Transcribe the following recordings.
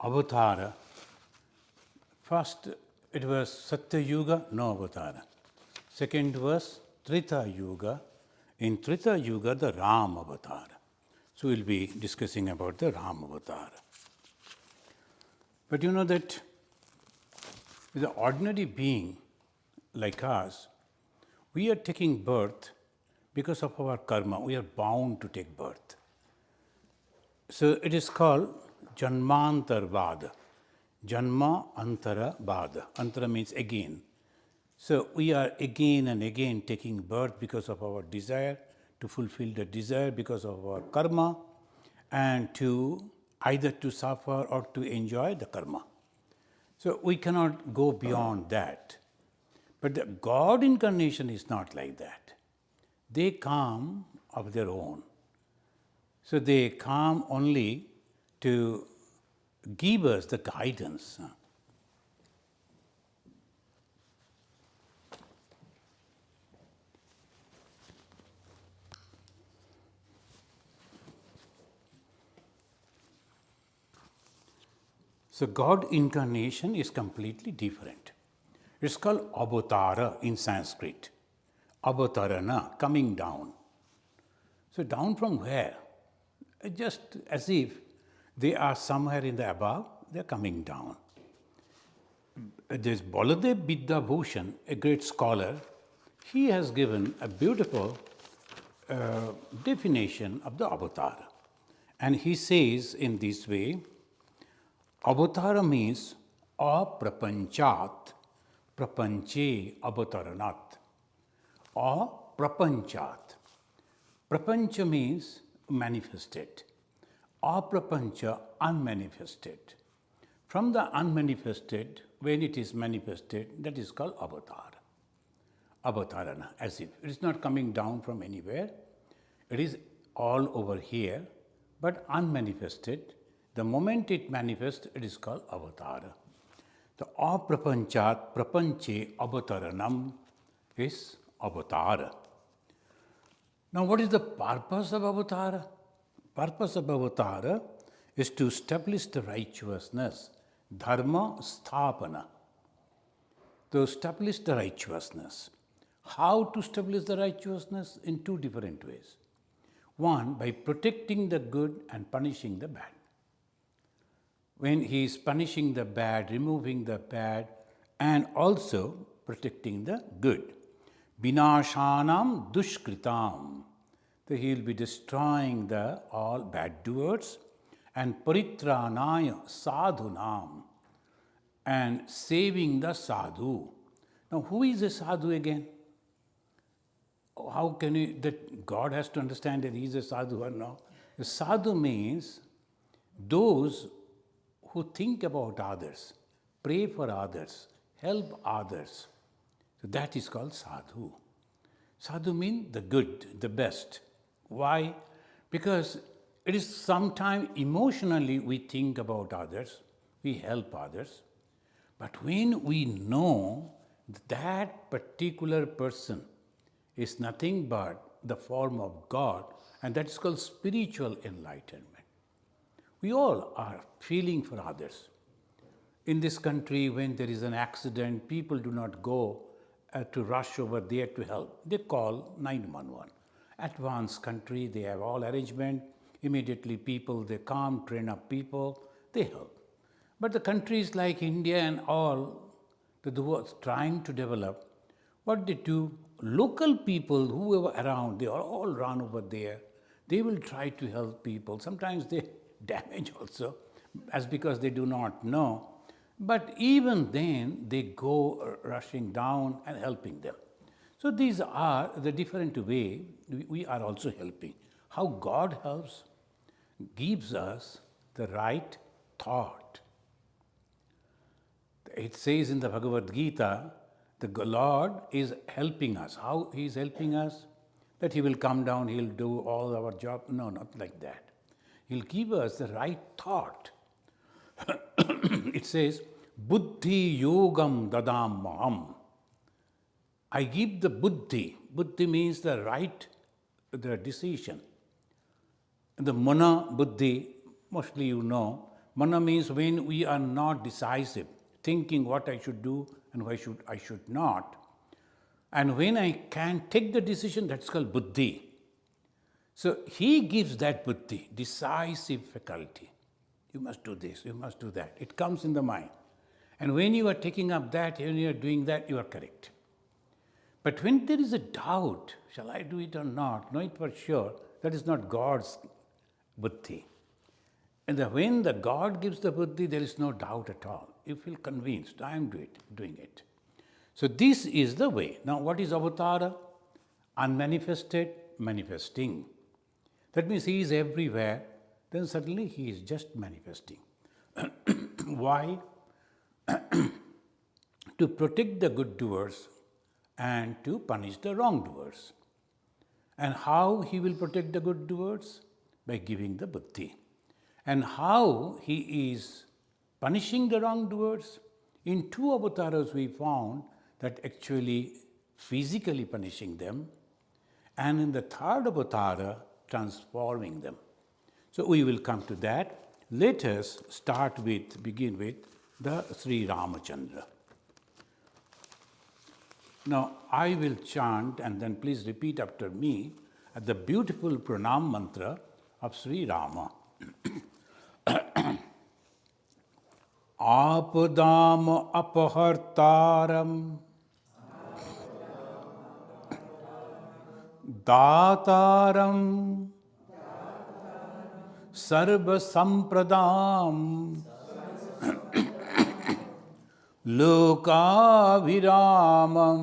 Avatara. First, it was Satya Yuga, no Avatara. Second was Treta Yuga. In Treta Yuga, the Ram Avatar. So we'll be discussing about the Ram Avatar. But you know that the ordinary being like us, we are taking birth because of our karma. We are bound to take birth. So it is called Janmantarvada. Janma Antara Vada. Antara means again. So we are again and again taking birth because of our desire, to fulfill the desire because of our karma, and to either to suffer or to enjoy the karma. So we cannot go beyond that. But the God-Incarnation is not like that. They come of their own. So they come only to give us the guidance. So God-Incarnation is completely different. It's called avatara in Sanskrit. Avatarana, coming down. So down from where? Just as if they are somewhere in the above, they are coming down. There's Baladev Vidyabhushan, a great scholar. He has given a beautiful definition of the avatar. And he says in this way, Avatara means aprapanchat, prapanche avataranat. Aprapanchat. Prapancha means manifested. Aprapancha, unmanifested. From the unmanifested, when it is manifested, that is called avatar. Avatarana, as if it is not coming down from anywhere. It is all over here, but unmanifested. The moment it manifests, it is called avatara. The aprapanchat prapanche avataranam is avatara. Now, what is the purpose of avatara? Purpose of avatara is to establish the righteousness, dharma sthapana. To establish the righteousness. How to establish the righteousness? In two different ways. One, by protecting the good and punishing the bad. When he is punishing the bad, removing the bad, and also protecting the good. Vinashanam dushkritam. So he will be destroying the all bad doers, and paritranaya sadhunam, and saving the sadhu. Now, who is a sadhu again? How can you, that God has to understand that he is a sadhu or no? The sadhu means those who think about others, pray for others, help others. So that is called sadhu. Sadhu means the good, the best. Why? Because it is sometimes emotionally we think about others, we help others. But when we know that particular person is nothing but the form of God, and that is called spiritual enlightenment. We all are feeling for others. In this country, when there is an accident, people do not go to rush over there to help. They call 911. Advanced country, they have all arrangement. Immediately people, they come, train up people, they help. But the countries like India and all, who are trying to develop, what they do, local people who are around, they are all run over there. They will try to help people. Sometimes they damage also, as because they do not know. But even then, they go rushing down and helping them. So these are the different way we are also helping. How God helps, gives us the right thought. It says in the Bhagavad Gita, the Lord is helping us. How He is helping us? That He will come down, He will do all our job. No, not like that. He'll give us the right thought. It says, Buddhi yogam dadam maham. I give the buddhi. Buddhi means the right, the decision. The mana buddhi, mostly you know, Mana means when we are not decisive, thinking what I should do and why I should not. And when I can take the decision, that's called buddhi. So he gives that buddhi, decisive faculty. You must do this, you must do that. It comes in the mind. And when you are taking up that, when you are doing that, you are correct. But when there is a doubt, shall I do it or not, know it for sure, that is not God's buddhi. And when the God gives the buddhi, there is no doubt at all. You feel convinced, I am doing it. So this is the way. Now what is avatara? Unmanifested, manifesting. That means he is everywhere, then suddenly he is just manifesting. Why? To protect the good doers and to punish the wrongdoers. And how he will protect the good doers? By giving the buddhi. And how he is punishing the wrongdoers? In two avatars we found that actually physically punishing them, and in the third avatara transforming them. So we will come to that. Let us begin with the Sri Ramachandra. Now I will chant and then please repeat after me at the beautiful pranam mantra of Sri Rama. Apadam apahartaram dataram sarva sampradam lokaviramam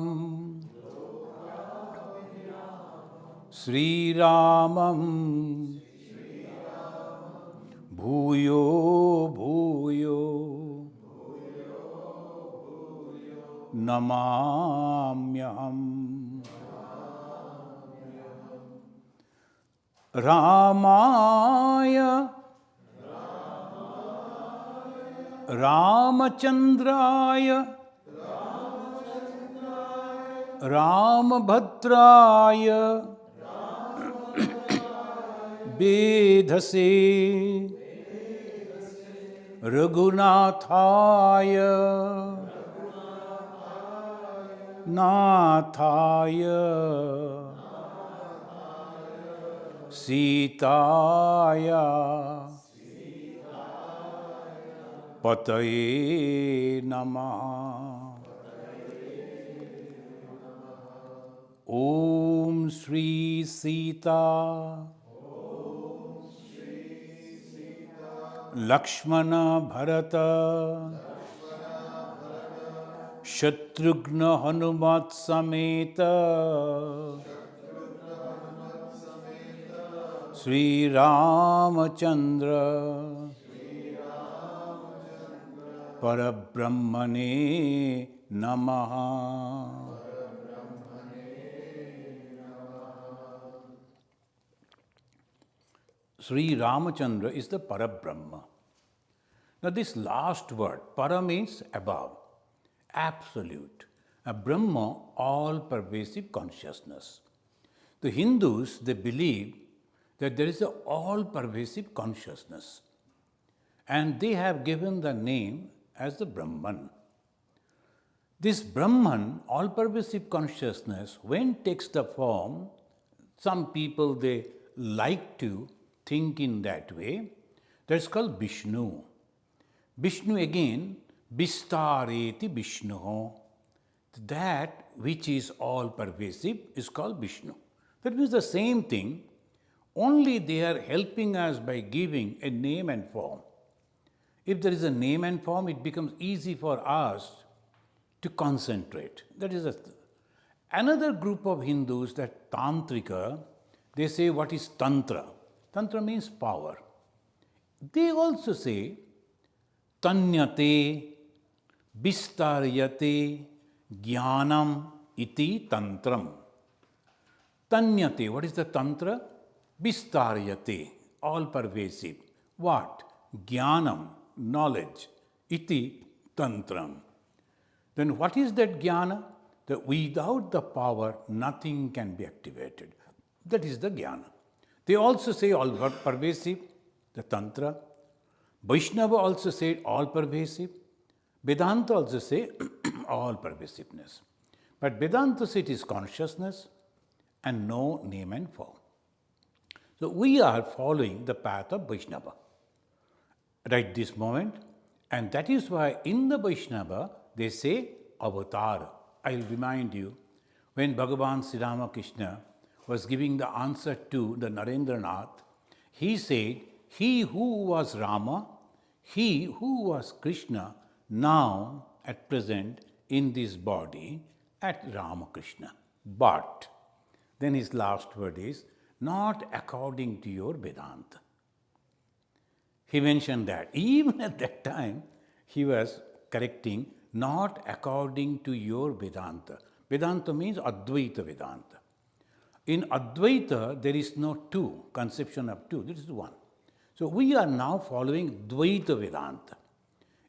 Sri Ramam bhuyo bhuyo namamyam Ramaya Ramachandraya Ramabhadraya Vedase Raghunathaya Nathaya Sitaya Pataye Namah. Om Shri Sita Lakshmana Bharata Shatrughna Hanumat Sameta Sri Ramachandra Parabrahmane Namaha. Sri Ramachandra is the Parabrahma. Now this last word, para means above, absolute. A Brahma, all-pervasive consciousness. The Hindus, they believe that there is an all-pervasive consciousness. And they have given the name as the Brahman. This Brahman, all-pervasive consciousness, when takes the form, some people, they like to think in that way, that's called Vishnu. Vishnu again, Vistareti Vishnu. That which is all-pervasive is called Vishnu. That means the same thing, only they are helping us by giving a name and form. If there is a name and form, it becomes easy for us to concentrate. That is another group of Hindus, that Tantrika, they say what is Tantra? Tantra means power. They also say Tanyate, Vistaryate, Jnanam iti Tantram. Tanyate, what is the Tantra? Vistaryate, all pervasive. What? Jnanam, knowledge. Iti Tantram. Then what is that jnana? That without the power, nothing can be activated. That is the jnana. They also say all pervasive, the Tantra. Vaishnava also said all pervasive. Vedanta also say all pervasiveness. But Vedanta says it is consciousness and no name and form. So we are following the path of Vaishnava right this moment, and that is why in the Vaishnava they say avatar. I will remind you, when Bhagavan Sri Ramakrishna was giving the answer to the Narendranath, he said, he who was Rama, he who was Krishna, now at present in this body at Ramakrishna. But then his last word is, not according to your Vedanta. He mentioned that. Even at that time, he was correcting, not according to your Vedanta. Vedanta means Advaita Vedanta. In Advaita, there is no two, conception of two, this is one. So we are now following Dvaita Vedanta.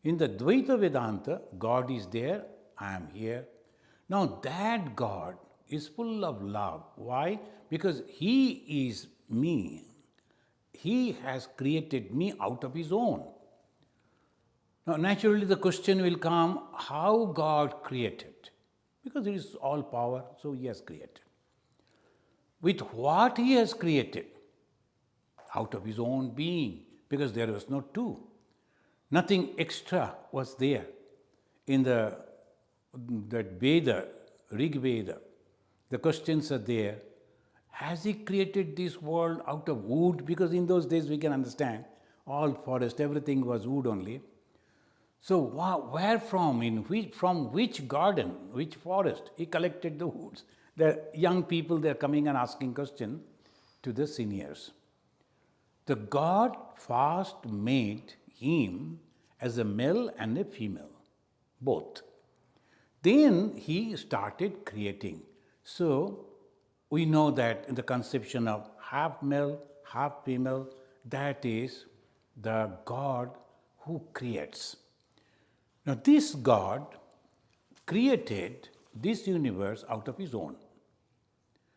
In the Dvaita Vedanta, God is there, I am here. Now that God is full of love. Why? Because He is me. He has created me out of His own. Now naturally the question will come, how God created? Because it is all power, so He has created. With what He has created? Out of His own being, because there was no two. Nothing extra was there. In that Veda, Rig Veda, the questions are there. Has He created this world out of wood? Because in those days we can understand, all forest, everything was wood only. So where from, from which garden, which forest He collected the woods? The young people, they are coming and asking questions to the seniors. The God first made him as a male and a female, both. Then He started creating. So we know that in the conception of half male, half female, that is the God who creates. Now this God created this universe out of His own.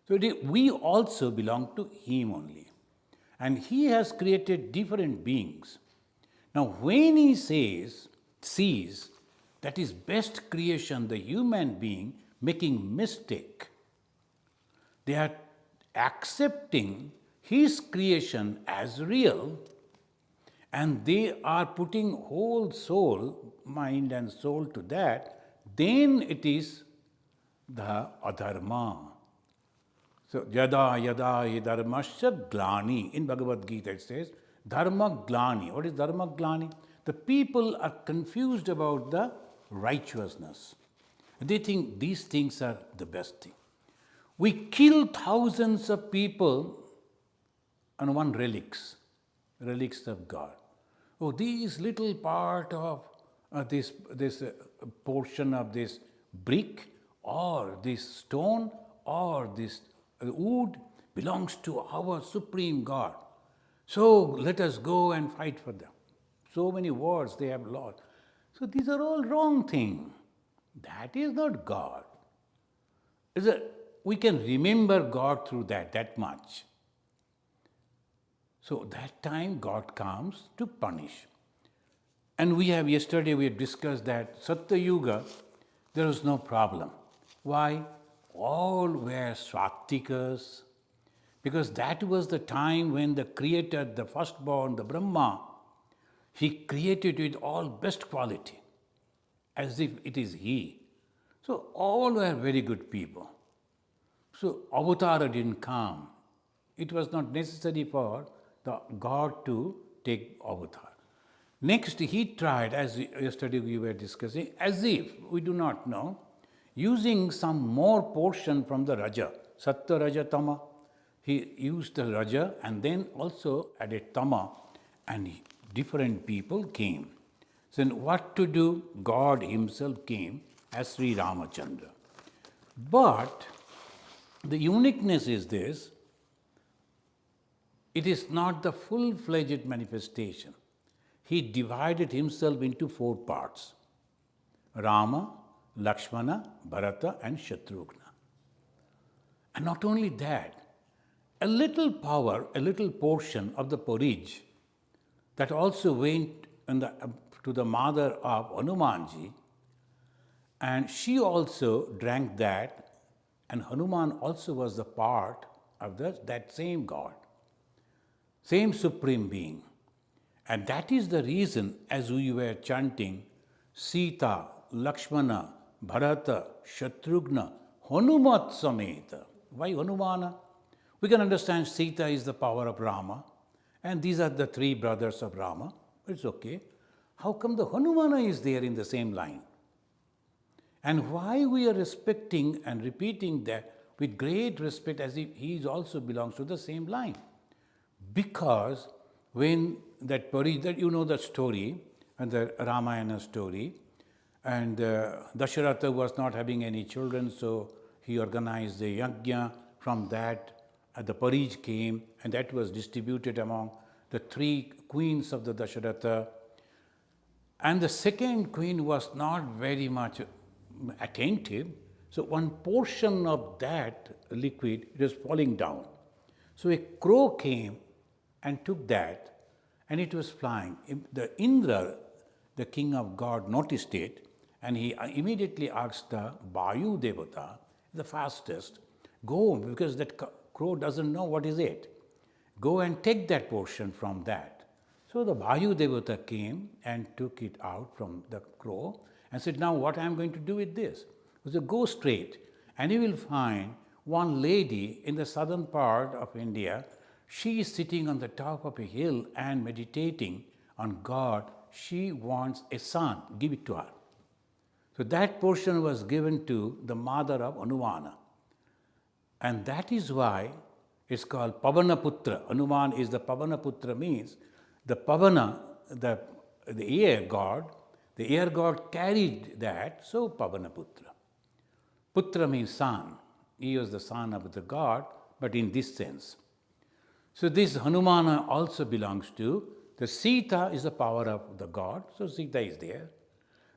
So we also belong to Him only. And He has created different beings. Now when He sees that His best creation, the human being, making mistake, they are accepting His creation as real, and they are putting whole soul, mind and soul to that, then it is the adharma. So, yada yada hi dharmasya glani. In Bhagavad Gita it says, dharma glani. What is dharma glani? The people are confused about the righteousness. They think these things are the best thing. We kill thousands of people on one relics of God. Oh, this little part of this portion of this brick or this stone or this wood belongs to our supreme God. So let us go and fight for them. So many wars they have lost. So these are all wrong things. That is not God. We can remember God through that much. So that time God comes to punish. And yesterday we have discussed that Satya Yuga, there was no problem. Why? All were Swatikas, because that was the time when the Creator, the firstborn, the Brahma, He created with all best quality, as if it is He. So all were very good people. So Avatara didn't come. It was not necessary for the God to take avatar. Next, He tried, as yesterday we were discussing, as if we do not know, using some more portion from the Raja, Sattva, Raja, Tama. He used the Raja and then also added Tama, and different people came. So what to do? God Himself came as Sri Ramachandra. But the uniqueness is this, it is not the full-fledged manifestation. He divided Himself into 4 parts: Rama, Lakshmana, Bharata and Shatrughna. And not only that, a little power, a little portion of the porridge that also went to the mother of Hanumanji, and she also drank that, and Hanuman also was the part of that same God, same Supreme Being. And that is the reason, as we were chanting, Sita, Lakshmana, Bharata, Shatrughna, Hanumat Sameta. Why Hanumana? We can understand Sita is the power of Rama, and these are the three brothers of Rama. It's okay. How come the Hanumana is there in the same line? And why we are respecting and repeating that with great respect as if he also belongs to the same line? Because when that you know the story, and the Ramayana story, and Dasharatha was not having any children, so he organized the yajna. From that, the Parij came, and that was distributed among the three queens of the Dasharatha. And the second queen was not very much attentive, so one portion of that liquid was falling down. So a crow came and took that, and it was flying. The Indra, the king of God, noticed it, and he immediately asked the Vayu Devata, the fastest, go, because that crow doesn't know what is it. Go and take that portion from that. So the Vayu Devata came and took it out from the crow and said, now what I am going to do with this? He said, go straight, and you will find one lady in the southern part of India. She is sitting on the top of a hill and meditating on God. She wants a son, give it to her. So that portion was given to the mother of Hanumana. And that is why it's called Pavanaputra. Hanuman is the Pavanaputra, means the Pavana, the air god. The air god carried that, so Pavanaputra. Putra means son. He was the son of the god, but in this sense. So this Hanumana also belongs to, the Sita is the power of the god, so Sita is there.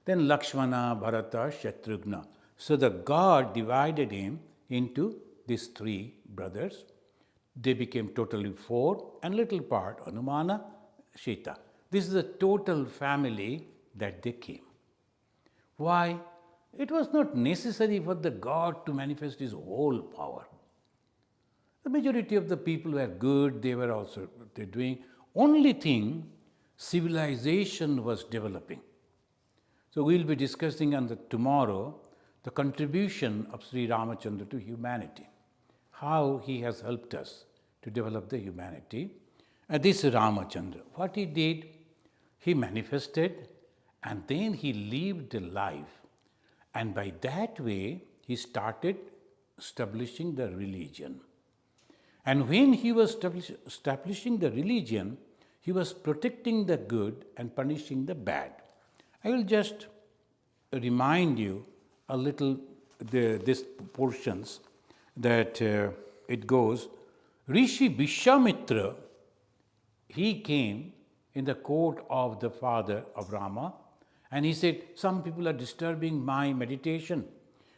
Then Lakshmana, Bharata, Shatrughna. So the god divided him into these three brothers. They became totally four, and little part Hanumana, Sita. This is the total family that they came. Why? It was not necessary for the god to manifest his whole power. The majority of the people were good, they were also doing. Only thing, civilization was developing. So we will be discussing tomorrow the contribution of Sri Ramachandra to humanity, how he has helped us to develop the humanity. And this is Ramachandra. What he did, he manifested, and then he lived a life. And by that way, he started establishing the religion. And when he was establishing the religion, he was protecting the good and punishing the bad. I will just remind you a little these portions that it goes. Rishi Vishwamitra, he came in the court of the father of Rama, and he said, some people are disturbing my meditation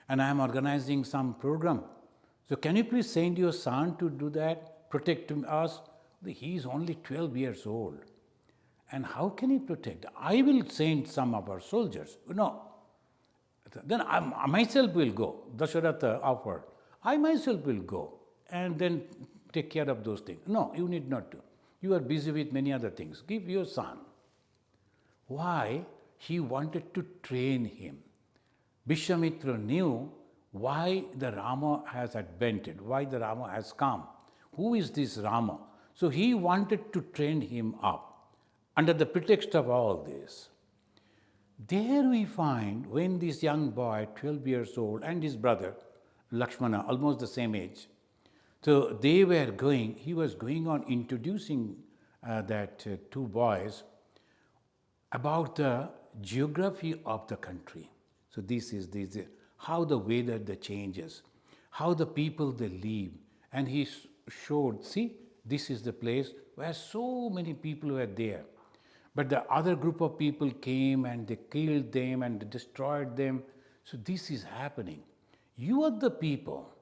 and I am organizing some program. So can you please send your son to do that, protect us? He is only 12 years old. And how can he protect? I will send some of our soldiers. No. Then I myself will go. Dasharatha offered. I myself will go and then take care of those things. No, you need not to. You are busy with many other things. Give your son. Why? He wanted to train him. Vishwamitra knew why the Rama has advented, why the Rama has come. Who is this Rama? So he wanted to train him up under the pretext of all this. There we find when this young boy, 12 years old, and his brother, Lakshmana, almost the same age, so they were going, he was going on introducing two boys about the geography of the country. So this is how the weather the changes, how the people they live. And he showed, see, this is the place where so many people were there. But the other group of people came and they killed them and they destroyed them. So this is happening. You are the people,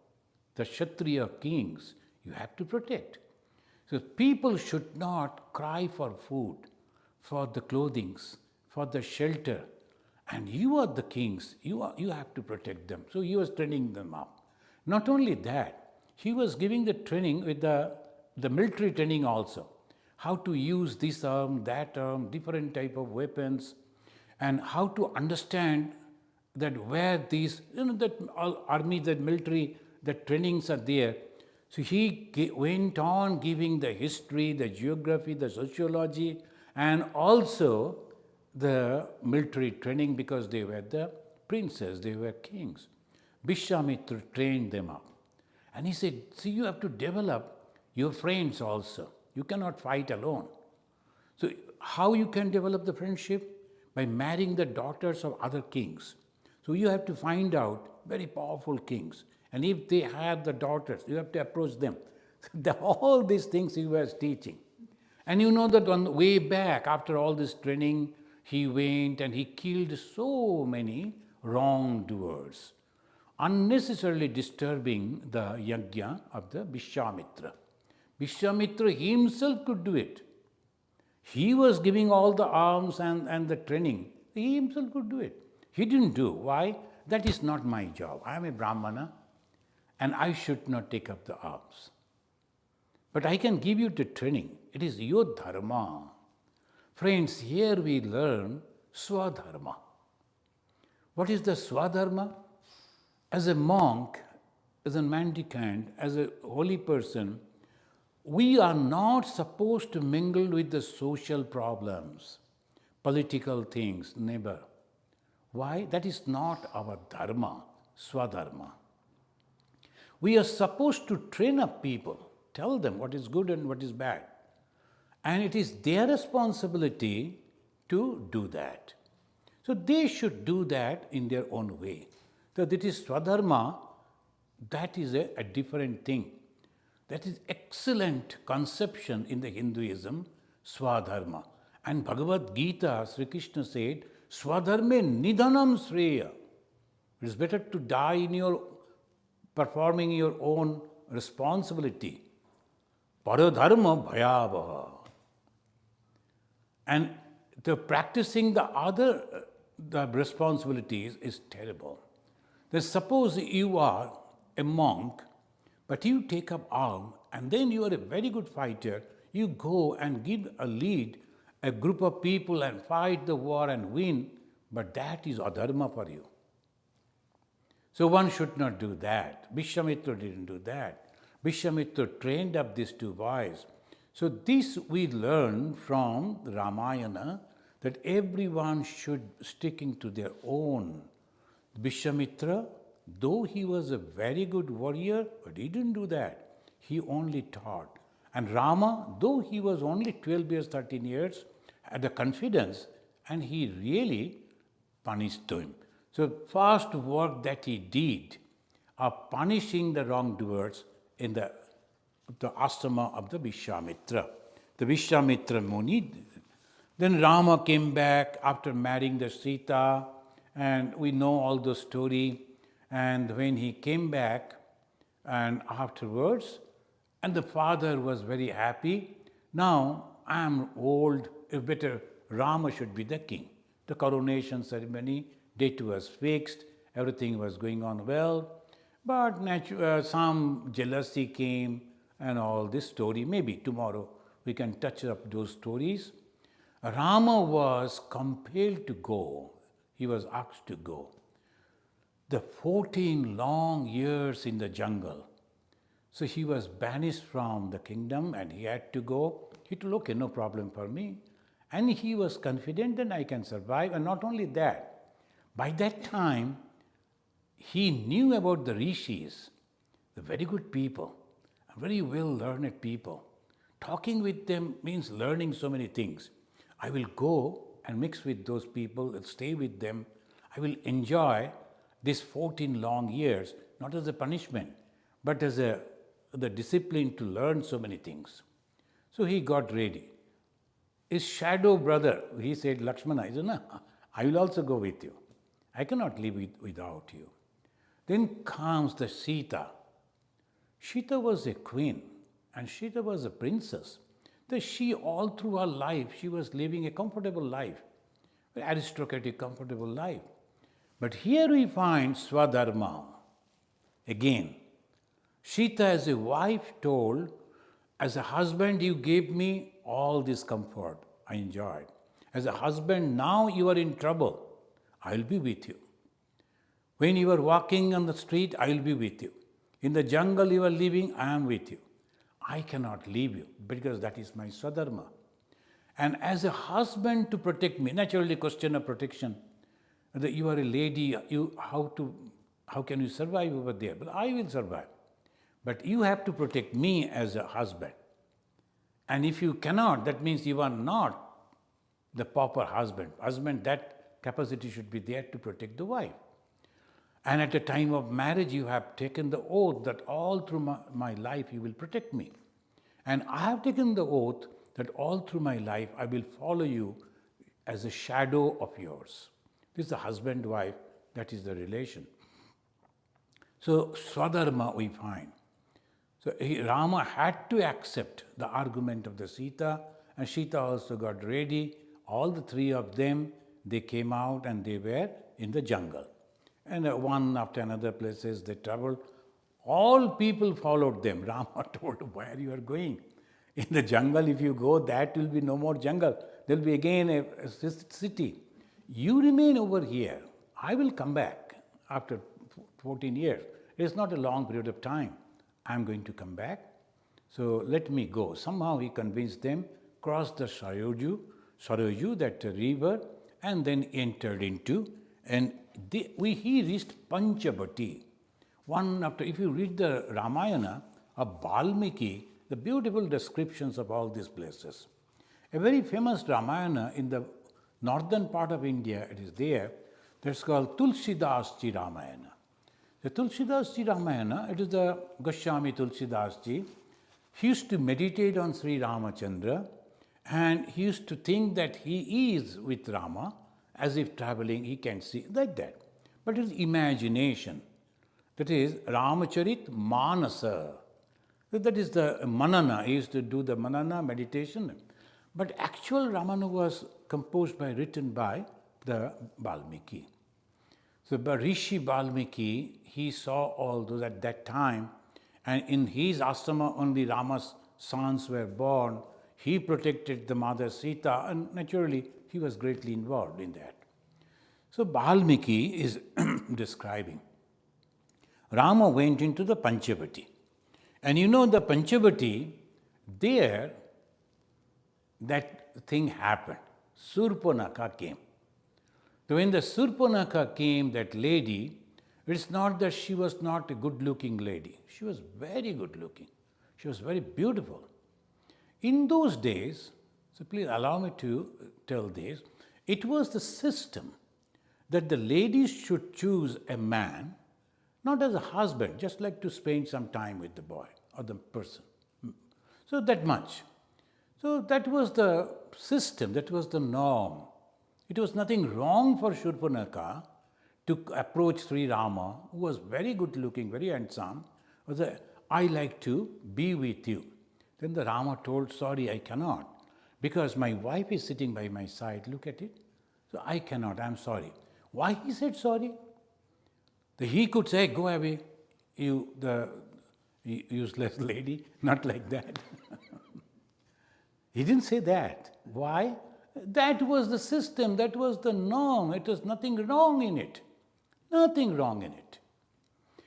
the Kshatriya kings, you have to protect. So people should not cry for food. for the clothings, for the shelter. And you are the kings. You have to protect them. So he was training them up. Not only that, he was giving the training with the military training also. How to use this arm, that arm, different type of weapons, and how to understand that where these, that all army, that military, the trainings are there. So he went on giving the history, the geography, the sociology, and also the military training, because they were the princes, they were kings. Vishwamitra trained them up. And he said, see, you have to develop your friends also. You cannot fight alone. So how you can develop the friendship? By marrying the daughters of other kings. So you have to find out very powerful kings. And if they have the daughters, you have to approach them. All these things he was teaching. And you know that on the way back, after all this training, he went and he killed so many wrongdoers, unnecessarily disturbing the yajna of the Vishwamitra. Vishwamitra himself could do it. He was giving all the alms and the training. He himself could do it. He didn't do. Why? That is not my job. I am a Brahmana and I should not take up the alms. But I can give you the training. It is your dharma. Friends, here we learn swadharma. What is the swadharma? As a monk, as a mendicant, as a holy person, we are not supposed to mingle with the social problems, political things, never. Why? That is not our dharma, swadharma. We are supposed to train up people, tell them what is good and what is bad. And it is their responsibility to do that. So they should do that in their own way. So that is swadharma, that is a different thing. That is excellent conception in the Hinduism, swadharma. And Bhagavad Gita, Sri Krishna said, swadharme nidhanam sreya. It is better to die in your performing your own responsibility. Paradharma bhayavaha. And the practicing the other the responsibilities is terrible. That suppose you are a monk, but you take up arm, and then you are a very good fighter, you go and give a lead, a group of people and fight the war and win, but that is adharma for you. So one should not do that. Vishwamitra didn't do that. Vishwamitra trained up these two boys. So this we learn from the Ramayana, that everyone should sticking to their own. Vishwamitra, though he was a very good warrior, but he didn't do that. He only taught. And Rama, though he was only 12 years, 13 years, had the confidence, and he really punished him. So first work that he did of punishing the wrongdoers in the ashrama of the Vishwamitra. The Vishwamitra Muni. Then Rama came back after marrying the Sita, and we know all the story. And when he came back, and afterwards, and the father was very happy. Now I am old, if better Rama should be the king. The coronation ceremony, date was fixed, everything was going on well. But some jealousy came and all this story. Maybe tomorrow we can touch up those stories. Rama was compelled to go. He was asked to go. The 14 long years in the jungle. So he was banished from the kingdom and he had to go. He told, okay, no problem for me. And he was confident that I can survive. And not only that, by that time, he knew about the rishis, the very good people, very well-learned people. Talking with them means learning so many things. I will go and mix with those people and stay with them. I will enjoy these 14 long years, not as a punishment, but as the discipline to learn so many things. So he got ready. His shadow brother, he said, Lakshmana, he said, no, I will also go with you. I cannot live without you. Then comes the Sita. Sita was a queen and Sita was a princess. that she, all through her life, she was living a comfortable life, an aristocratic, comfortable life. But here we find swadharma. Again, Sita as a wife told, as a husband you gave me all this comfort, I enjoyed. As a husband, now you are in trouble, I will be with you. When you are walking on the street, I will be with you. In the jungle you are living, I am with you. I cannot leave you because that is my swadharma. And as a husband to protect me, naturally question of protection, that you are a lady, how can you survive over there? But I will survive. But you have to protect me as a husband. And if you cannot, that means you are not the proper husband. Husband, that capacity should be there to protect the wife. And at the time of marriage, you have taken the oath that all through my life you will protect me. And I have taken the oath that all through my life I will follow you as a shadow of yours. This is the husband-wife, that is the relation. So, swadharma we find. So, Rama had to accept the argument of the Sita, and Sita also got ready. All the three of them, they came out and they were in the jungle. And one after another places they traveled. All people followed them. Rama told, where you are going? In the jungle, if you go, that will be no more jungle. There will be again a city. You remain over here. I will come back after 14 years. It's not a long period of time. I'm going to come back. So let me go. Somehow he convinced them, crossed the Saraju, that river, and then entered into, and he reached Panchabati. One after, if you read the Ramayana of Valmiki, the beautiful descriptions of all these places. A very famous Ramayana in the northern part of India, it is there, that's called Tulsidas Ji Ramayana. The Tulsidas Ji Ramayana, it is the Goswami Tulsidas Ji. He used to meditate on Sri Ramachandra, and he used to think that he is with Rama, as if traveling, he can see, like that. But it is imagination. That is Ramacharit Manasa. That is the manana. He used to do the manana meditation. But actual Ramana was composed by, written by the Valmiki. So by Rishi Valmiki, he saw all those at that time, and in his ashrama only Rama's sons were born. He protected the mother Sita, and naturally he was greatly involved in that. So Valmiki is describing. Rama went into the Panchavati. And you know the Panchavati, there that thing happened. Surpanakha came. So when the Surpanakha came, that lady, it's not that she was not a good-looking lady. She was very good-looking. She was very beautiful. In those days, so please allow me to tell this, it was the system that the ladies should choose a man, not as a husband, just like to spend some time with the boy or the person. So that much. So that was the system, that was the norm. It was nothing wrong for Shurpanakha to approach Sri Rama, who was very good looking, very handsome, was I like to be with you. Then the Rama told, sorry, I cannot, because my wife is sitting by my side, look at it. So I cannot, I'm sorry. Why he said sorry? He could say, go away, you the useless lady, not like that. He didn't say that. Why? That was the system, that was the norm. It was nothing wrong in it. Nothing wrong in it.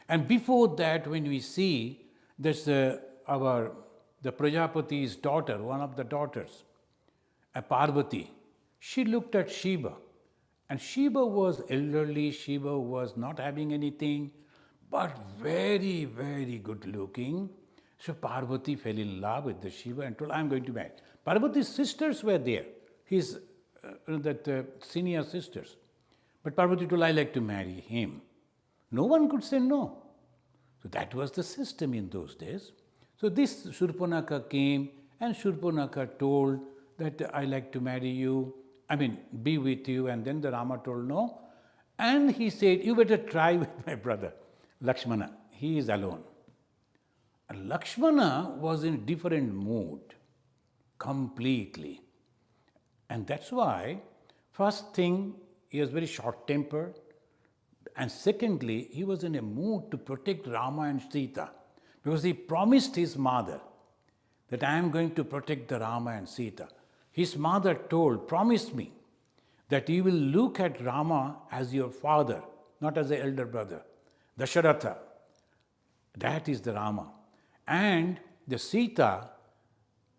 And before that, when we see there's the Prajapati's daughter, one of the daughters, a Parvati, she looked at Shiva. And Shiva was elderly, Shiva was not having anything, but very, very good looking. So Parvati fell in love with the Shiva and told, I'm going to marry. Parvati's sisters were there, his senior sisters. But Parvati told, I like to marry him. No one could say no. So that was the system in those days. So this Shurpanakha came, and Shurpanakha told that I like to marry you, be with you. And then the Rama told no. And he said, you better try with my brother, Lakshmana. He is alone. And Lakshmana was in a different mood. completely. And that's why, first thing, he was very short-tempered. And secondly, he was in a mood to protect Rama and Sita. Because he promised his mother that I am going to protect the Rama and Sita. His mother promised me that you will look at Rama as your father, not as the elder brother. Dasharatha, that is the Rama. And the Sita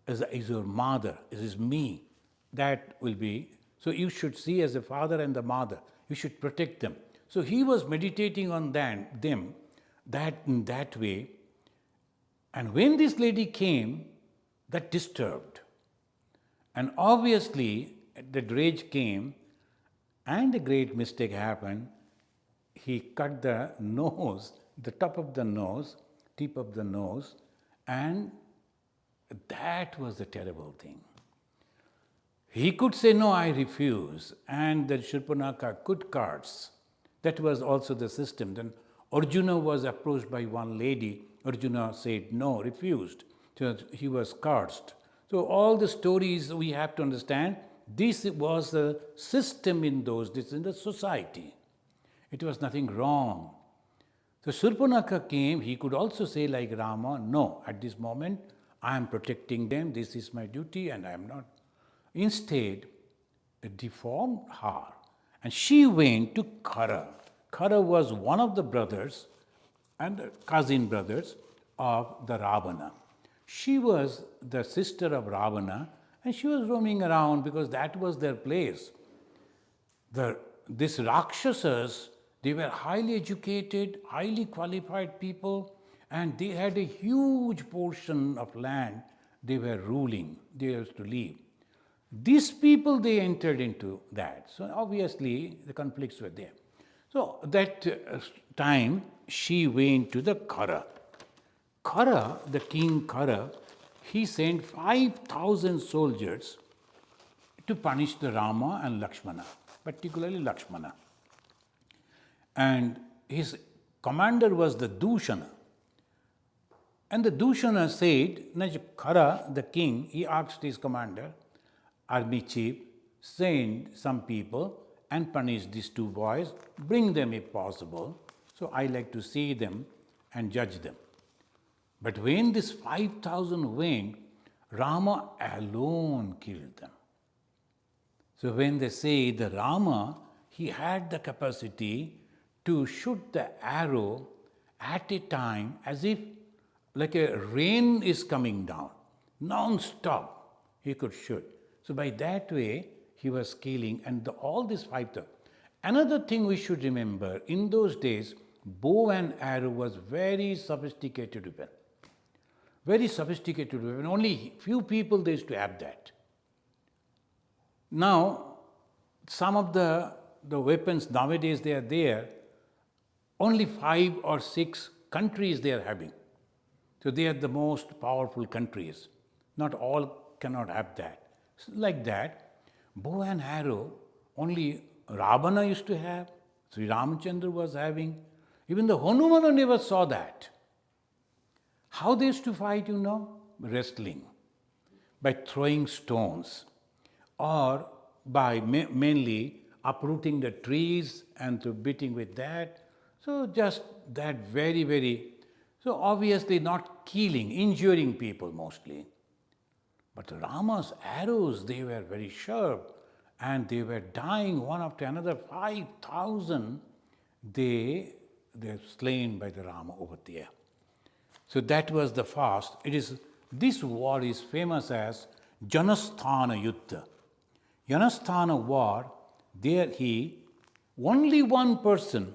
is your mother, is me. That will be, so you should see as the father and the mother. You should protect them. So he was meditating on them in that way. And when this lady came, that disturbed. And obviously, the rage came, and a great mistake happened. He cut the nose, the top of the nose, tip of the nose, and that was the terrible thing. He could say, no, I refuse. And the Shurpanakha could curse. That was also the system. Then Arjuna was approached by one lady. Arjuna said no, refused. So he was cursed. So all the stories we have to understand, this was the system in those days in the society. It was nothing wrong. So Shurpanakha came, he could also say like Rama, no, at this moment I am protecting them, this is my duty and I am not. Instead, it deformed her and she went to Khara. Khara was one of the brothers and the cousin brothers of the Ravana. She was the sister of Ravana and she was roaming around because that was their place. These Rakshasas, they were highly educated, highly qualified people, and they had a huge portion of land they were ruling, they used to live. These people, they entered into that. So obviously, the conflicts were there. So that time, she went to the Khara. Khara, the king Khara, he sent 5,000 soldiers to punish the Rama and Lakshmana, particularly Lakshmana. And his commander was the Dushana. And the Dushana said, Khara, the king, he asked his commander, army chief, send some people and punish these two boys, bring them if possible. So I like to see them and judge them. But when this 5,000 went, Rama alone killed them. So when they say the Rama, he had the capacity to shoot the arrow at a time as if like a rain is coming down, non-stop, he could shoot. So by that way, he was killing and all this 5,000. Another thing we should remember, in those days, bow and arrow was very sophisticated weapon. Very sophisticated weapon. Only few people they used to have that. Now, some of the weapons nowadays they are there, only 5 or 6 countries they are having. So they are the most powerful countries. Not all cannot have that. So like that, bow and arrow, only Ravana used to have, Sri Ramachandra was having. Even the Hanumana never saw that. How they used to fight, you know? Wrestling. By throwing stones. Or by mainly uprooting the trees and to beating with that. So just that very, so obviously not killing, injuring people mostly. But Rama's arrows, they were very sharp and they were dying one after another. 5,000 they're slain by the Rama over there. So that was the fast. This war is famous as Janasthana Yuddha. Janasthana war, there only one person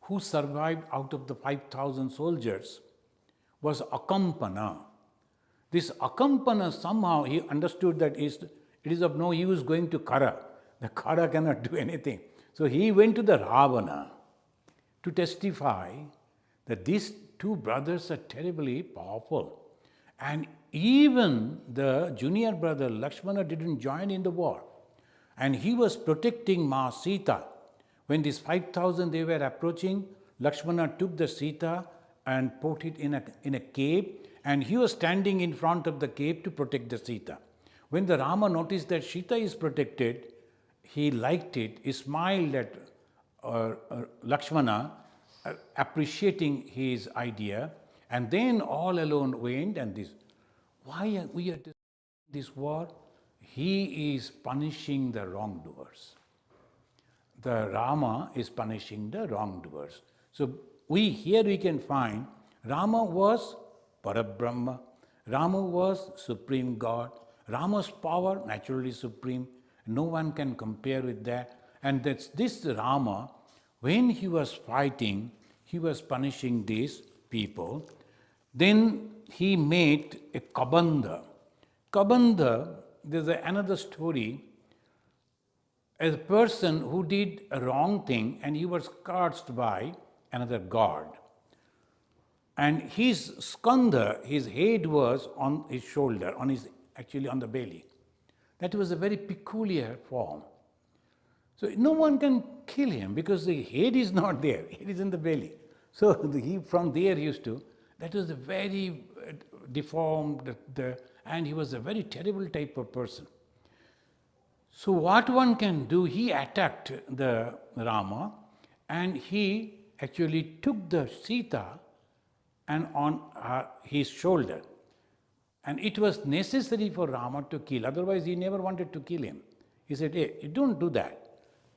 who survived out of the 5,000 soldiers was Akampana. This Akampana, somehow he understood that it is of no use going to Khara. The Khara cannot do anything. So he went to the Ravana to testify that these two brothers are terribly powerful. And even the junior brother Lakshmana didn't join in the war. And he was protecting Ma Sita. When these 5,000 they were approaching, Lakshmana took the Sita and put it in a cave, and he was standing in front of the cave to protect the Sita. When the Rama noticed that Sita is protected, he liked it. He smiled at Lakshmana, appreciating his idea, and then all alone went and this. Why are we at this war? He is punishing the wrongdoers. The Rama is punishing the wrongdoers. So here we can find Rama was Parabrahma. Rama was Supreme God. Rama's power naturally supreme. No one can compare with that. And that's this Rama, when he was fighting, he was punishing these people. Then he made a Kabandha. Kabandha, there's another story. A person who did a wrong thing and he was cursed by another god. And his skandha, his head was on his shoulder, actually on the belly. That was a very peculiar form. So no one can kill him because the head is not there, it is in the belly. So he from there used to, that was a very deformed, and he was a very terrible type of person. So what one can do, he attacked the Rama and he actually took the Sita and on his shoulder. And it was necessary for Rama to kill, otherwise he never wanted to kill him. He said, hey, don't do that.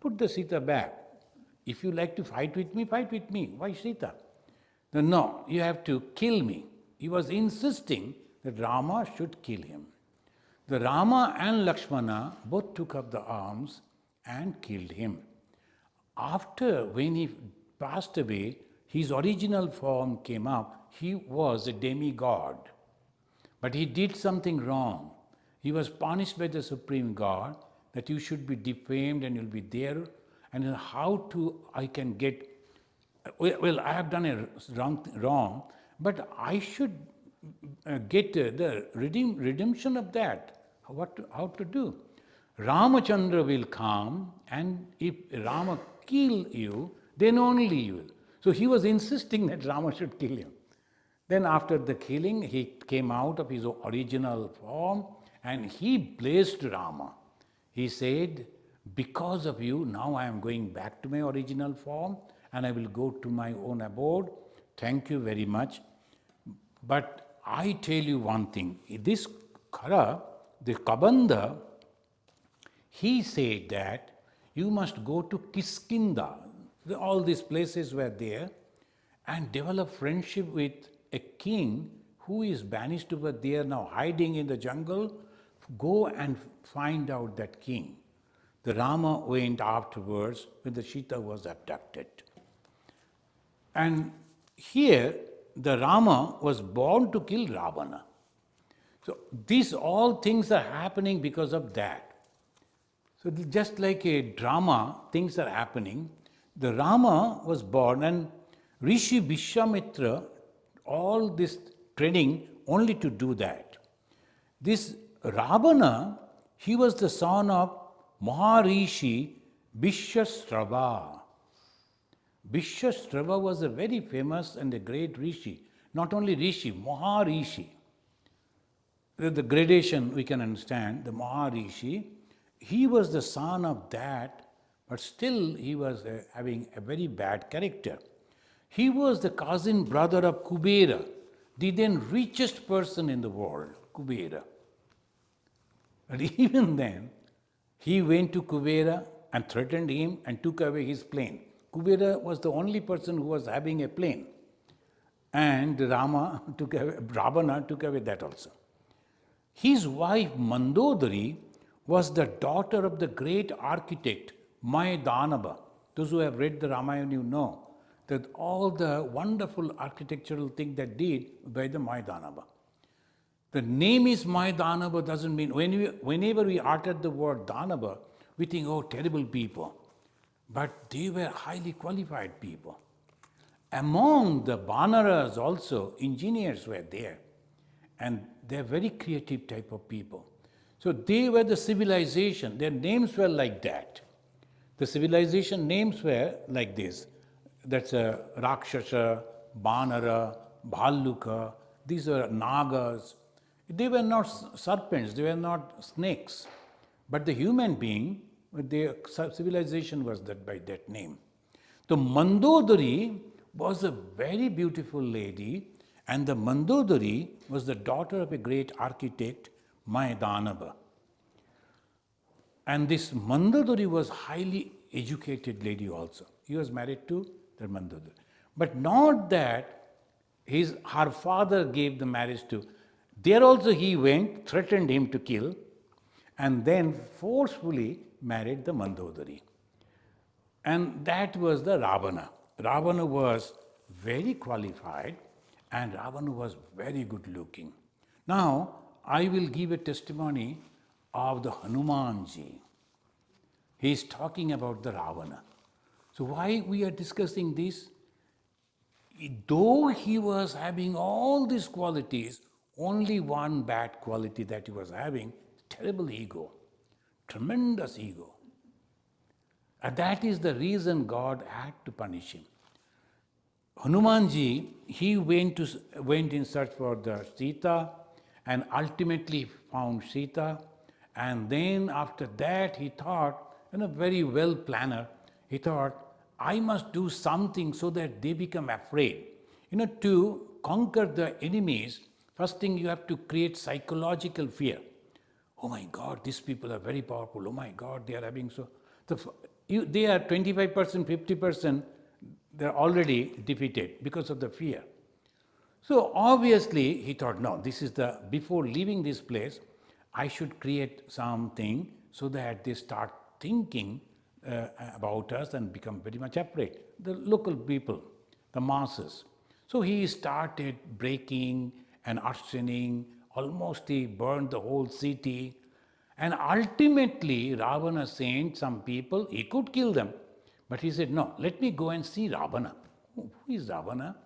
Put the Sita back. If you like to fight with me, fight with me. Why Sita? No, you have to kill me. He was insisting that Rama should kill him. The Rama and Lakshmana both took up the arms and killed him. After, when he passed away, his original form came up. He was a demigod. But he did something wrong. He was punished by the Supreme God that you should be defamed and you'll be there. And how I can get, well, I have done a wrong, but I should get the redemption of that. How to do? Ramachandra will come, and if Rama kill you, then only you will. So he was insisting that Rama should kill him. Then after the killing, he came out of his original form and he blessed Rama. He said, because of you, now I am going back to my original form and I will go to my own abode. Thank you very much. But I tell you one thing, this Khara, the Kabandha, he said that you must go to Kiskinda. All these places were there, and develop friendship with a king who is banished over there now, hiding in the jungle. Go and find out that king. The Rama went afterwards when the Sita was abducted. And here, the Rama was born to kill Ravana. So these all things are happening because of that. So just like a drama, things are happening. The Rama was born and Rishi Vishwamitra, all this training only to do that. This Ravana, he was the son of Maharishi Vishwasrava. Vishwasrava was a very famous and a great rishi. Not only rishi, Maharishi. The gradation we can understand, the Maharishi, he was the son of that, but still he was having a very bad character. He was the cousin brother of Kubera, the then richest person in the world, Kubera. But even then, he went to Kubera and threatened him and took away his plane. Kubera was the only person who was having a plane. And Ravana took away that also. His wife Mandodari was the daughter of the great architect Maydanabha. Those who have read the Ramayana, you know that all the wonderful architectural thing that did by the Maydanabha. The name is Maydanabha doesn't mean, whenever we utter the word Danabha, we think, oh, terrible people. But they were highly qualified people. Among the Vanaras also, engineers were there. And they're very creative type of people. So they were the civilization. Their names were like that. The civilization names were like this. That's Rakshasa, Vanara, Bhalluka. These are Nagas. They were not serpents, they were not snakes, but the human being, their civilization was that by that name. The Mandodari was a very beautiful lady, and the Mandodari was the daughter of a great architect, Mayadanava. And this Mandodari was highly educated lady also. He was married to the Mandodari. But not that her father gave the marriage to. There also he went, threatened him to kill, and then forcefully married the Mandodari. And that was the Ravana. Ravana was very qualified and Ravana was very good looking. Now, I will give a testimony of the Hanumanji. He is talking about the Ravana. So why we are discussing this? Though he was having all these qualities, only one bad quality that he was having, terrible ego, tremendous ego. And that is the reason God had to punish him. Hanumanji, he went in search for the Sita and ultimately found Sita. And then after that he thought, very well planner, he thought, I must do something so that they become afraid. To conquer the enemies, first thing you have to create psychological fear. Oh my God, these people are very powerful. Oh my God, they are having so... They are 25%, 50%, they're already defeated because of the fear. So obviously he thought, no, before leaving this place, I should create something so that they start thinking about us and become very much afraid. The local people, the masses. So he started breaking and arsoning, almost he burned the whole city. And ultimately, Ravana sent some people, he could kill them. But he said, no, let me go and see Ravana. Who is Ravana?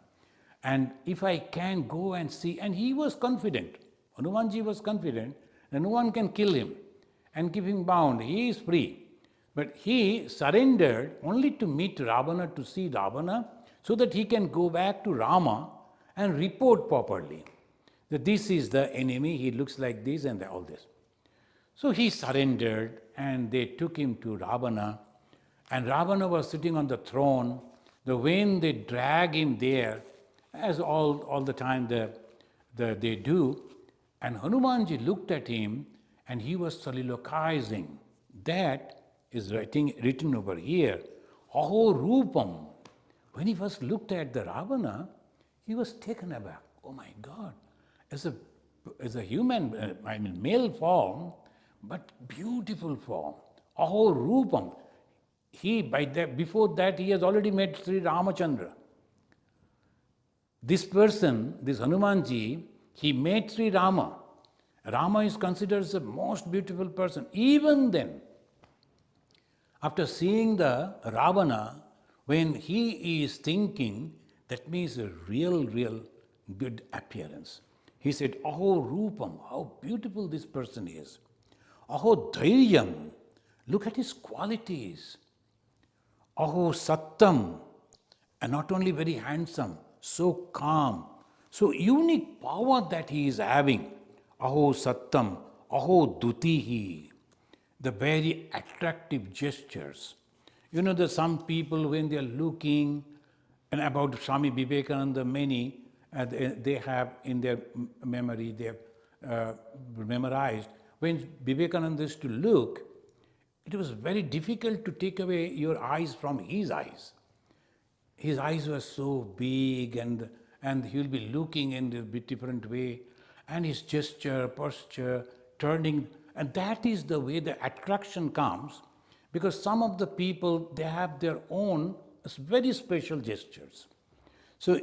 And if I can go and see, and he was confident, Hanumanji was confident, that no one can kill him and keep him bound, he is free. But he surrendered only to meet Ravana, to see Ravana, so that he can go back to Rama and report properly. That this is the enemy, he looks like this and all this. So he surrendered and they took him to Ravana, and Ravana was sitting on the throne. When they drag him there, as all the time they do, and Hanumanji looked at him and he was soliloquizing. That is written over here, Aho Rupam. When he first looked at the Ravana, he was taken aback. Oh my God, as a human, male form, but beautiful form. Aho Rupam. Before that, he has already met Sri Ramachandra. This person, this Hanumanji, he met Sri Rama. Rama is considered as the most beautiful person. Even then, after seeing the Ravana, when he is thinking, that means a real good appearance. He said, Aho Rupam, how beautiful this person is. Aho Dhairyam, look at his qualities. Aho Sattam, and not only very handsome, so calm, so unique power that he is having. Aho Sattam, Aho Dutihi, the very attractive gestures. There's some people when they are looking, and about Swami Vivekananda, many, they have in their memory, they have memorized. When Vivekananda used to look, it was very difficult to take away your eyes from his eyes. His eyes were so big and he will be looking in a bit different way, and his gesture, posture, turning, and that is the way the attraction comes, because some of the people, they have their own very special gestures. So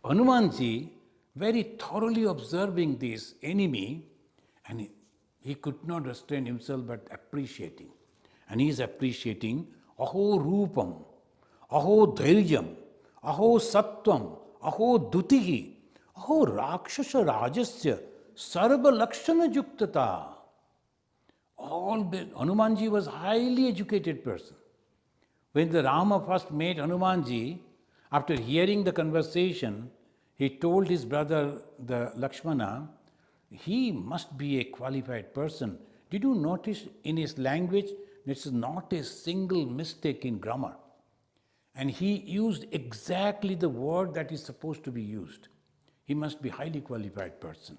Hanumanji, very thoroughly observing this enemy, and he could not restrain himself but appreciating. And he is appreciating Aho Rupam, Aho Dhairyam, Aho Sattvam, Aho Dutihi, Aho Rakshasa Rajasya, Sarva Lakshana Juktata. Hanumanji was a highly educated person. When the Rama first met Hanumanji, after hearing the conversation, he told his brother, the Lakshmana, he must be a qualified person. Did you notice in his language, there's not a single mistake in grammar. And he used exactly the word that is supposed to be used. He must be highly qualified person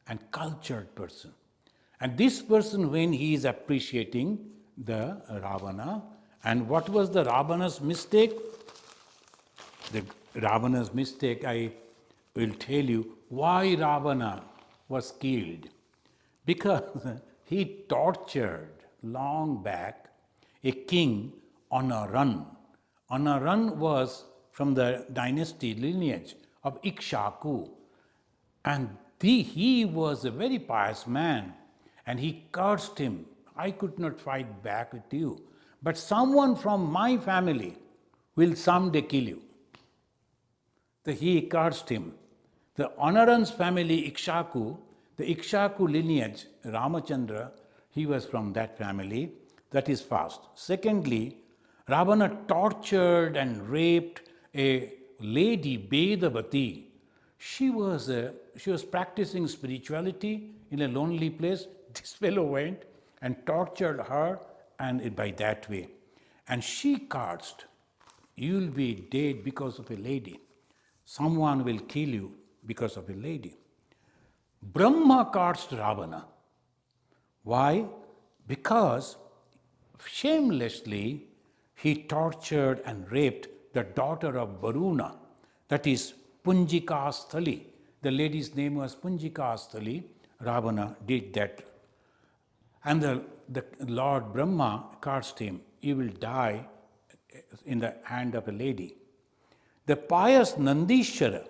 and cultured person. And this person, when he is appreciating the Ravana, and what was the Ravana's mistake? The Ravana's mistake, I will tell you why Ravana was killed. Because he tortured long back a king on a run. On a run was from the dynasty lineage of Ikshaku. And he was a very pious man, and he cursed him. I could not fight back with you, but someone from my family will someday kill you. So he cursed him. The Honoran's family, Ikshaku, the Ikshaku lineage, Ramachandra, he was from that family. That is first. Secondly, Ravana tortured and raped a lady, Bedavati. She was practicing spirituality in a lonely place. This fellow went and tortured her, and by that way. And she cursed, you will be dead because of a lady. Someone will kill you because of a lady. Brahma cursed Ravana. Why? Because shamelessly he tortured and raped the daughter of Varuna, that is Punjika Sthali. The lady's name was Punjika Sthali. Ravana did that. And the Lord Brahma cursed him. You will die in the hand of a lady. The pious Nandishwara,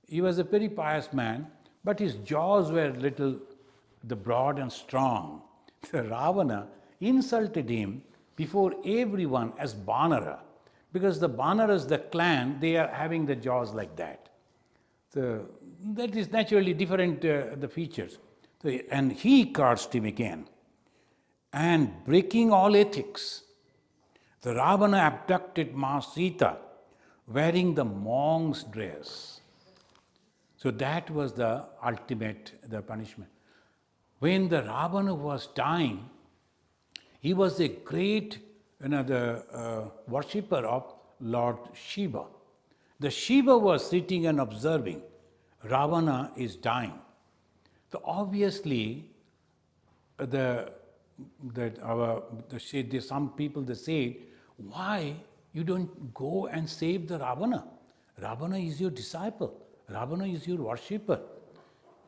he was a very pious man, but his jaws were little broad and strong. So Ravana insulted him before everyone as Banara, because the Banaras, the clan, they are having the jaws like that. So that is naturally different, the features. So, and he cursed him again. And breaking all ethics, the Ravana abducted Ma Sita, wearing the monk's dress. So that was the ultimate, the punishment. When the Ravana was dying, he was a great worshipper of Lord Shiva. The Shiva was sitting and observing. Ravana is dying. So obviously, some people they said, why you don't go and save the Ravana? Ravana is your disciple. Ravana is your worshipper.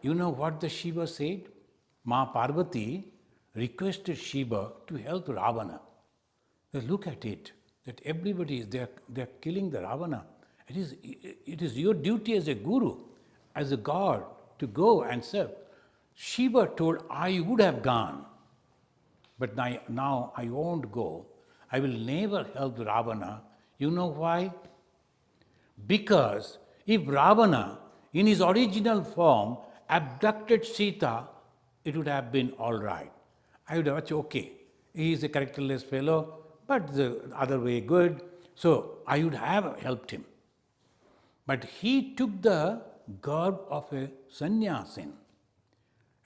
You know what the Shiva said? Ma Parvati requested Shiva to help Ravana. They look at it, that everybody is there, they're killing the Ravana. It is your duty as a guru, as a god, to go and serve. Shiva told, I would have gone, but now I won't go. I will never help Ravana. You know why? Because if Ravana, in his original form, abducted Sita, it would have been all right. I would have said, okay, he is a characterless fellow, but the other way good. So I would have helped him. But he took the garb of a sannyasin.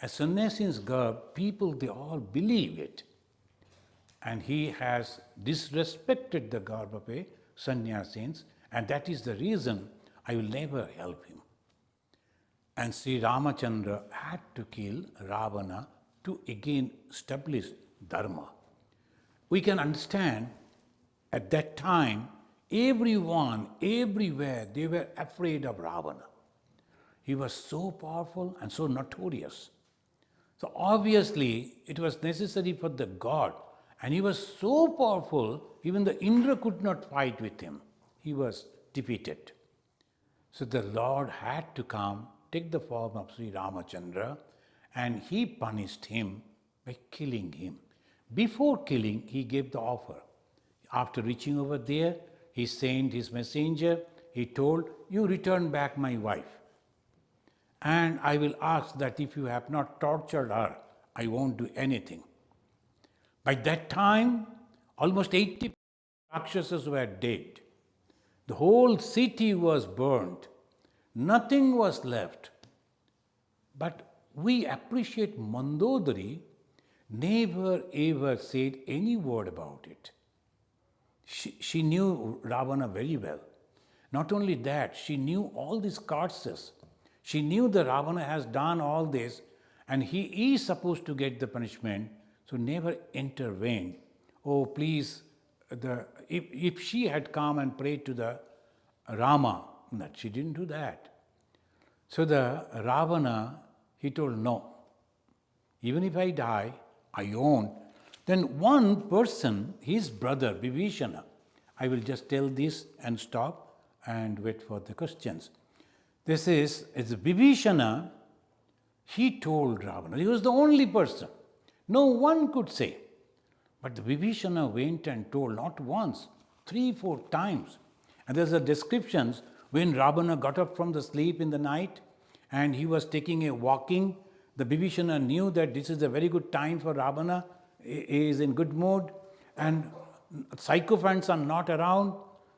A sannyasin's garb, people, they all believe it. And he has disrespected the garb of a sannyasin, and that is the reason I will never help him. And Sri Ramachandra had to kill Ravana to again establish dharma. We can understand at that time, everyone, everywhere, they were afraid of Ravana. He was so powerful and so notorious. So obviously, it was necessary for the god, and he was so powerful, even the Indra could not fight with him. He was defeated. So the Lord had to come, take the form of Sri Ramachandra, and he punished him by killing him. Before killing, he gave the offer. After reaching over there, he sent his messenger. He told, you return back my wife. And I will ask that if you have not tortured her, I won't do anything. By that time, almost 80 Rakshasas were dead. The whole city was burned. Nothing was left. But we appreciate Mandodari never ever said any word about it. She knew Ravana very well. Not only that, she knew all these curses. She knew that Ravana has done all this and he is supposed to get the punishment, so never intervened. Oh, please, if she had come and prayed to the Rama, that she didn't do that. So the Ravana, he told, no, even if I die, I own. Then one person, his brother, Vibhishana, I will just tell this and stop and wait for the questions. It's Vibhishana, he told Ravana, he was the only person. No one could say. But the Vibhishana went and told not once, 3-4 times. And there's a descriptions when Ravana got up from the sleep in the night and he was taking a walking. The Vibhishana knew that this is a very good time for Ravana. He is in good mood and sycophants are not around.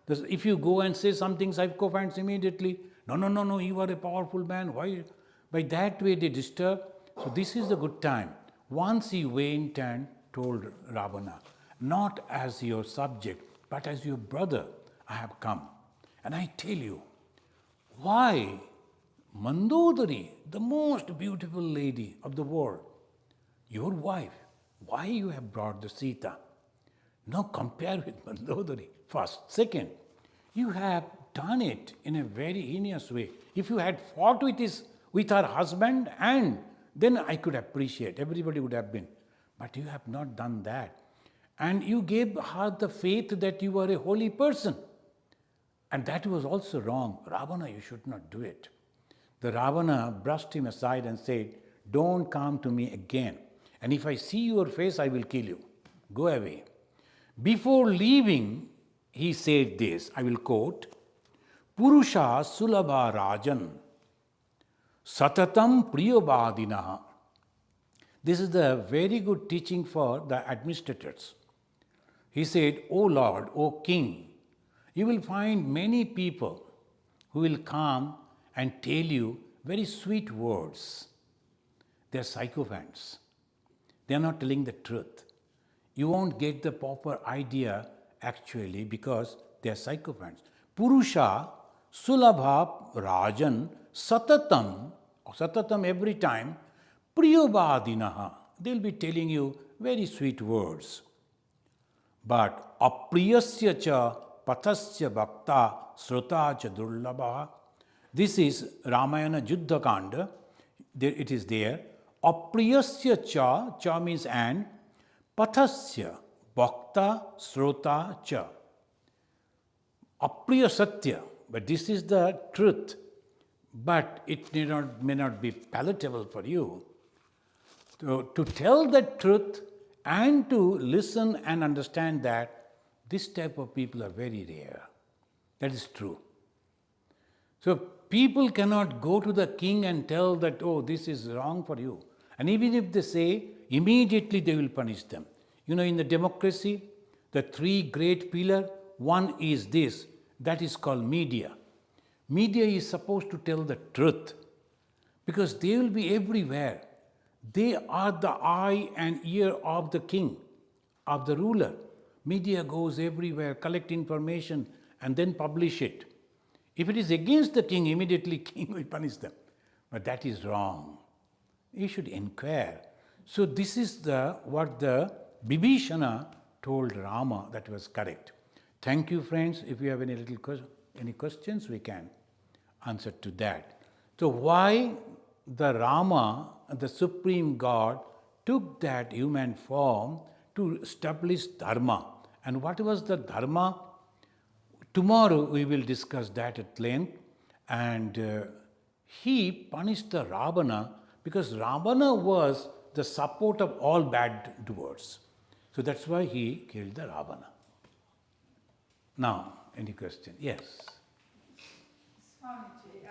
If you go and say something, sycophants immediately, no, you are a powerful man. Why? By that way they disturb. So this is the good time. Once he went and told Ravana, not as your subject, but as your brother, I have come. And I tell you, why Mandodari, the most beautiful lady of the world, your wife, why you have brought the Sita? Now compare with Mandodari. First. Second, you have done it in a very heinous way. If you had fought with her husband, and then I could appreciate, everybody would have been. But you have not done that. And you gave her the faith that you were a holy person. And that was also wrong. Ravana, you should not do it. The Ravana brushed him aside and said, don't come to me again. And if I see your face, I will kill you. Go away. Before leaving, he said this, I will quote, Purusha sulabha rajan, satatam priyobadinaha. This is the very good teaching for the administrators. He said, O Lord, O King, you will find many people who will come and tell you very sweet words. They are sycophants. They are not telling the truth. You won't get the proper idea actually because they are sycophants. Purusha sulabha rajan satatam every time, priyobadinaha. They'll be telling you very sweet words. But apriyasya cha pathasya bhakta srota cha durlabha. This is Ramayana Juddha Kanda. It is there. Apriyasya cha means and, pathasya bhakta srota cha. Apriya satya, but this is the truth. But it may not be palatable for you. To tell the truth and to listen and understand that, this type of people are very rare. That is true. So people cannot go to the king and tell that, oh, this is wrong for you. And even if they say, immediately they will punish them. You know, in the democracy, the 3 great pillars, one is this, that is called media. Media is supposed to tell the truth because they will be everywhere. They are the eye and ear of the king, of the ruler. Media goes everywhere, collect information and then publish it. If it is against the king, immediately king will punish them. But that is wrong. You should inquire. So this is what the Vibhishana told Rama that was correct. Thank you, friends. If you have any questions, we can answer to that. So why the Rama, the Supreme God, took that human form to establish dharma? And what was the dharma? Tomorrow we will discuss that at length. And he punished the Ravana because Ravana was the support of all bad doers. So that's why he killed the Ravana. Now, any question? Yes. Swamiji,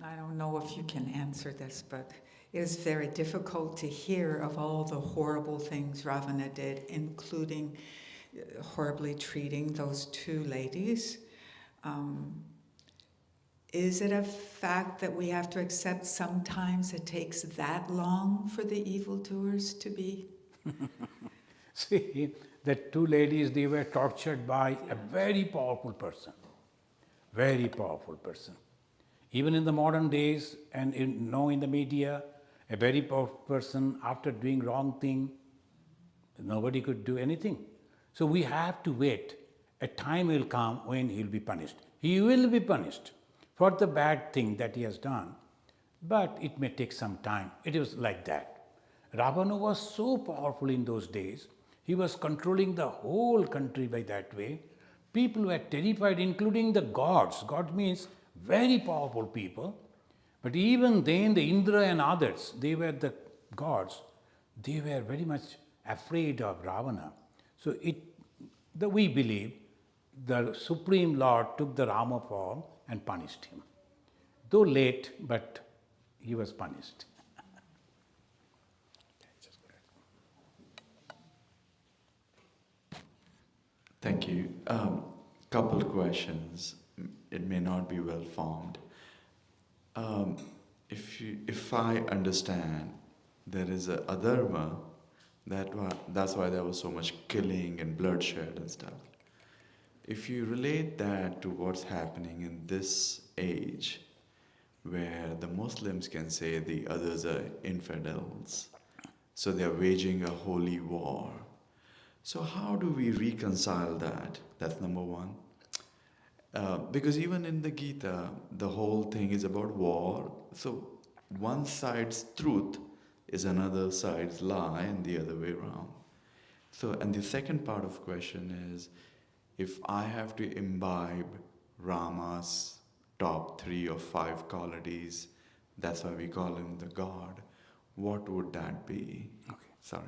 I don't know if you can answer this, but it was very difficult to hear of all the horrible things Ravana did, including horribly treating those 2 ladies. is it a fact that we have to accept sometimes it takes that long for the evildoers to be? See, the two ladies, they were tortured by a very powerful person. Very powerful person. Even in the modern days and in the media, a very powerful person, after doing wrong thing, nobody could do anything. So we have to wait. A time will come when he will be punished. He will be punished for the bad thing that he has done, but it may take some time. It was like that. Ravana was so powerful in those days. He was controlling the whole country by that way. People were terrified, including the gods. God means very powerful people. But even then, the Indra and others, they were the gods. They were very much afraid of Ravana. So we believe the Supreme Lord took the Rama form and punished him. Though late, but he was punished. Thank you. Couple questions. It may not be well formed. If I understand, there is a adharma, that's why there was so much killing and bloodshed and stuff. If you relate that to what's happening in this age, where the Muslims can say the others are infidels, so they are waging a holy war. So how do we reconcile that? That's number one. Because even in the Gita, the whole thing is about war. So one side's truth is another side's lie and the other way around. So, and the second part of question is, if I have to imbibe Rama's top 3 or 5 qualities, that's why we call him the God, what would that be? Okay. Sorry.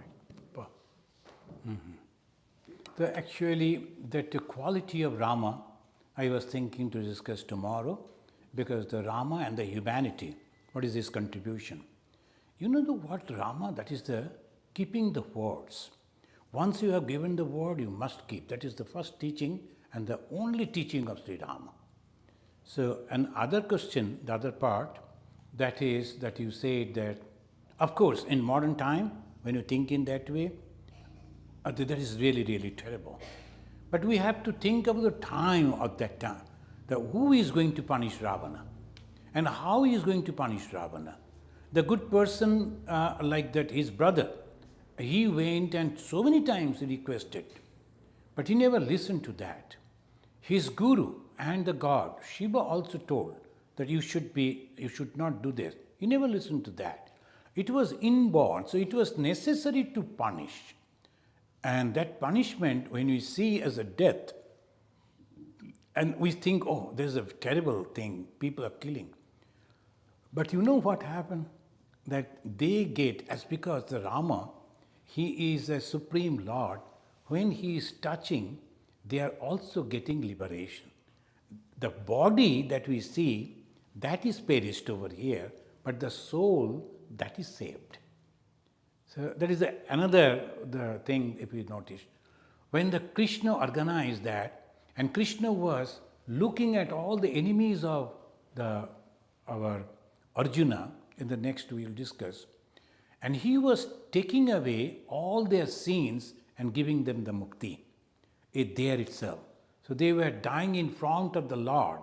Actually, the quality of Rama, I was thinking to discuss tomorrow, because the Rama and the humanity, what is his contribution? You know what Rama, that is the keeping the words. Once you have given the word, you must keep. That is the first teaching and the only teaching of Sri Rama. So, another question, the other part, that is that you said that, of course, in modern time, when you think in that way, that is really, really terrible. But we have to think of the time of that time, that who is going to punish Ravana and how he is going to punish Ravana. The good person, like that, his brother, he went and so many times he requested, but he never listened to that. His guru and the god, Shiva, also told that you should not do this. He never listened to that. It was inborn, so it was necessary to punish. And that punishment, when we see as a death, and we think, oh, this is a terrible thing, people are killing. But you know what happened? That they get, as because the Rama, he is a supreme Lord, when he is touching, they are also getting liberation. The body that we see, that is perished over here, but the soul, that is saved. So that is the thing, if you notice. When the Krishna organized that, and Krishna was looking at all the enemies of our Arjuna, in the next we will discuss, and he was taking away all their sins and giving them the mukti, there itself. So they were dying in front of the Lord.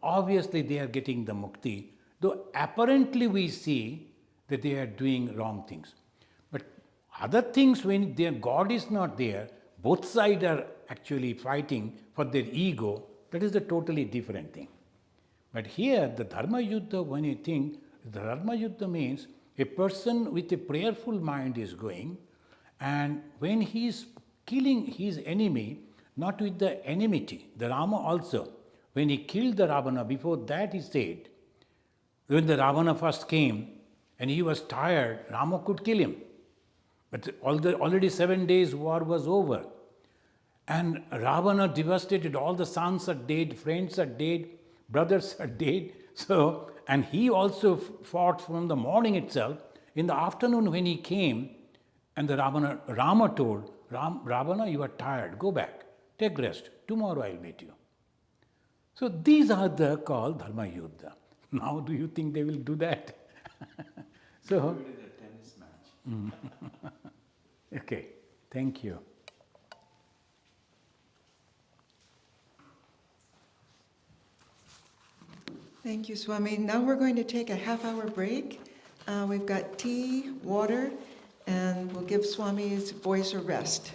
Obviously they are getting the mukti, though apparently we see that they are doing wrong things. But other things, when their God is not there, both sides are actually fighting for their ego, that is a totally different thing. But here, the Dharma Yuddha, when you think, the Dharma Yuddha means a person with a prayerful mind is going, and when he is killing his enemy, not with the enmity, the Rama also, when he killed the Ravana, before that he said, when the Ravana first came and he was tired, Rama could kill him. But already 7 days war was over. And Ravana devastated, all the sons are dead, friends are dead, brothers are dead. So, and he also fought from the morning itself. In the afternoon when he came, and the Rama told, Ravana, you are tired, go back, take rest, tomorrow I'll meet you. So these are the called Dharma Yuddha. Now do you think they will do that? So, okay, thank you. Thank you, Swami. Now we're going to take a half-hour break. We've got tea, water, and we'll give Swami's voice a rest.